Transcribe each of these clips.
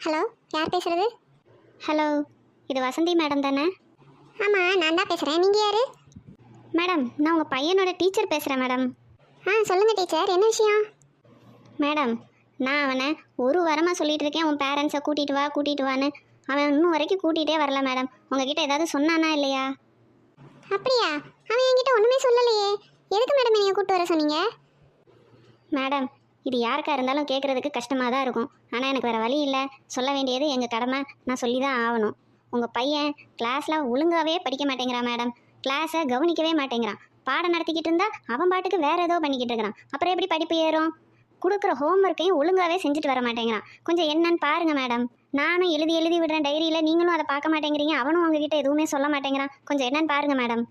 Hello, யார் பேசுறது? Hello, இது வசந்தி மேடம் தானே? ஆமாம், நான் தான் பேசுகிறேன். நீங்கள் யார்? மேடம், நான் உங்கள் பையனோட டீச்சர் பேசுகிறேன் மேடம். சொல்லுங்கள் டீச்சர், என்ன விஷயம்? மேடம், நான் அவனை ஒரு வாரமாக சொல்லிகிட்டு இருக்கேன் உன் பேரண்ட்ஸை கூட்டிகிட்டு வான்னு. அவன் இன்னும் வரைக்கும் கூட்டிகிட்டே வரல மேடம். உங்ககிட்ட ஏதாவது சொன்னானா இல்லையா? அப்படியா? அவன் என்கிட்ட ஒன்றுமே சொல்லலையே. எதுக்கு மேடம் நீங்கள் கூப்பிட்டு வர சொன்னீங்க? மேடம், இது யாருக்கா இருந்தாலும் கேட்குறதுக்கு கஷ்டமாக தான் இருக்கும். ஆனால் எனக்கு வேறு வழி இல்லை. சொல்ல வேண்டியது எங்கள் கடமை. நான் சொல்லி தான் ஆகணும். உங்கள் பையன் கிளாஸில் ஒழுங்காகவே படிக்க மாட்டேங்கிறான் மேடம். கிளாஸை கவனிக்கவே மாட்டேங்கிறான். பாடம் நடத்திக்கிட்டு இருந்தால் அவன் பாட்டுக்கு வேறு ஏதோ பண்ணிக்கிட்டு இருக்கிறான். அப்புறம் எப்படி படிப்பு ஏறும்? கொடுக்குற ஹோம்ஒர்க்கையும் ஒழுங்காகவே செஞ்சுட்டு வர மாட்டேங்கிறான். கொஞ்சம் என்னன்னு பாருங்கள் மேடம். நானும் எழுதி விடுறேன் டைரியில், நீங்களும் அதை பார்க்க மாட்டேங்கிறீங்க. அவனும் உங்ககிட்ட எதுவுமே சொல்ல மாட்டேங்கிறான். கொஞ்சம் என்னன்னு பாருங்கள் மேடம்.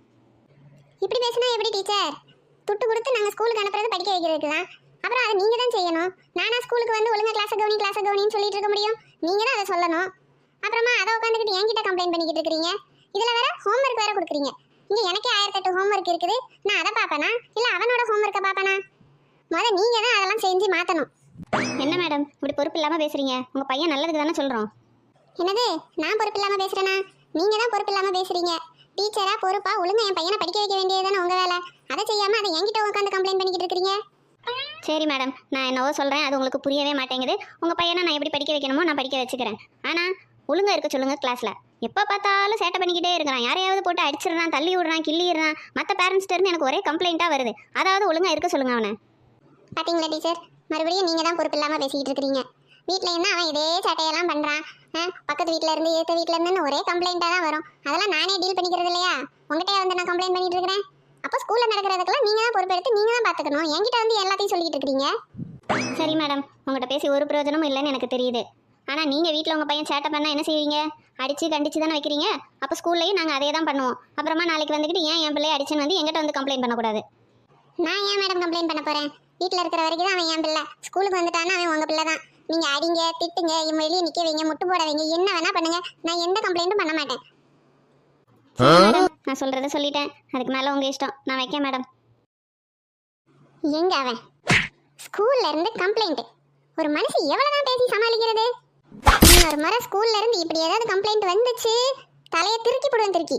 இப்படி பேசினா எப்படி டீச்சர்? துட்டு கொடுத்து நாங்கள் ஸ்கூலுக்கு அனுப்புறது படிக்க வைக்கிறதுக்கு தான். அப்புறம் அதை நீங்கள் தான் செய்யணும். நானா ஸ்கூலுக்கு வந்து ஒழுங்காக கிளாஸை கவனின்னு சொல்லிட்டு இருக்க முடியும்? நீங்கள் தான் அதை சொல்லணும். அப்புறமா அதை உட்காந்துக்கிட்டு என்கிட்ட கம்ப்ளைண்ட் பண்ணிக்கிட்டு இருக்கிறீங்க. இதில் வேற ஹோம்ஒர்க் வேற கொடுக்குறீங்க. இங்கே எனக்கே 1008 ஹோம்ஒர்க் இருக்குது. நான் அதை பார்ப்பேனா இல்லை அவனோட ஹோம்ஒர்க்கை பார்ப்பேனா? முதல்ல நீங்கள் தான் அதெல்லாம் செஞ்சு மாற்றணும். என்ன மேடம் இப்படி பொறுப்பு இல்லாமல் பேசுகிறீங்க? உங்கள் பையன் நல்லதுக்கு தானே சொல்கிறோம். என்னது, நான் பொறுப்பு இல்லாமல் பேசுகிறேனா? நீங்கள் தான் பொறுப்பு இல்லாமல் பேசுகிறீங்க. டீச்சராக பொறுப்பாக ஒழுங்காக என் பையனை படிக்க வைக்க வேண்டியது தானே உங்கள் வேலை. அதை செய்யாமல் அதை என்கிட்ட உட்காந்து கம்ப்ளைண்ட் பண்ணிக்கிட்டு இருக்கிறீங்க. சரி மேடம், நான் என்னவோ சொல்கிறேன், அது உங்களுக்கு புரியவே மாட்டேங்குது. உங்கள் பையனை நான் எப்படி படிக்க வைக்கணுமோ நான் படிக்க வச்சுக்கிறேன். ஆனால் ஒழுங்காக இருக்க சொல்லுங்கள். கிளாஸில் எப்போ பார்த்தாலும் சேட்டை பண்ணிக்கிட்டே இருக்கிறான். யாரையாவது போட்டு அடிச்சிடுறான், தள்ளி விடுறான், கிள்ளிடுறான். மற்ற பேரண்ட்ஸ்டேருந்து எனக்கு ஒரே கம்ப்ளைண்ட்டாக வருது. அதாவது ஒழுங்காக இருக்க சொல்லுங்கள் அவனை. பார்த்தீங்களா டீச்சர், மறுபடியும் நீங்கள் தான் பொறுப்பு இல்லாமல் பேசிக்கிட்டு இருக்கிறீங்க. வீட்டில் என்ன அவன் இதே சேட்டையெல்லாம் பண்ணுறான். பக்கத்து வீட்டில் இருந்து ஏற்ற வீட்டில் இருந்துன்னு ஒரே கம்ப்ளைண்ட்டாக தான் வரும். அதெல்லாம் நானே டீல் பண்ணிக்கிறது இல்லையா? உங்கள்கிட்ட வந்து நான் கம்ப்ளைண்ட் பண்ணிட்டு இருக்கிறேன். அப்போ ஸ்கூலில் நடக்கிறதுக்கெல்லாம் நீங்கள் தான் பொறுப்பெடுத்து நீங்கள் தான் பார்த்துக்கணும். என்கிட்ட வந்து எல்லாத்தையும் சொல்லிக்கிட்டு இருக்கிறீங்க. சரி மேடம், உங்கள்கிட்ட பேசி ஒரு பிரயோஜனமும் இல்லைன்னு எனக்கு தெரியுது. ஆனால் நீங்கள் வீட்டில் உங்கள் பையன் சேட்டை பண்ணால் என்ன செய்வீங்க? அடித்து கண்டிச்சு தானே வைக்கிறீங்க. அப்போ ஸ்கூல்லையும் நாங்கள் அதே தான் பண்ணுவோம். அப்புறமா நாளைக்கு வந்துக்கிட்டு ஏன் என் பிள்ளையை அடிச்சுன்னு வந்து என்கிட்ட வந்து கம்ப்ளைண்ட் பண்ணக்கூடாது. நான் ஏன் மேடம் கம்ப்ளைண்ட் பண்ண போகிறேன்? வீட்டில் இருக்கிற வரைக்கும் தான் அவன் என் பிள்ளை. ஸ்கூலுக்கு வந்துட்டானா அவன் உங்கள் பிள்ளை தான். நீங்கள் அடிங்க, திட்டுங்க, வெளியே நிற்க வைங்க, முட்டு போட வைங்க, என்ன வேணால் பண்ணுங்க. நான் எந்த கம்ப்ளைண்ட்டும் பண்ண மாட்டேன். மேடம், நான் சொல்கிறத சொல்லிட்டேன். அதுக்கு மேலே உங்கள் இஷ்டம். நான் வைக்கேன் மேடம். எங்க அவன் ஸ்கூல்ல இருந்து கம்ப்ளைண்ட்? ஒரு மனுஷி எவ்வளவுதான் பேசி சமாளிக்கிறது? இன்னொரு முறை ஸ்கூல்ல இருந்து இப்படி ஏதாவது கம்ப்ளைண்ட் வந்துச்சு, தலையை திருக்கி போடுவேன். திருக்கி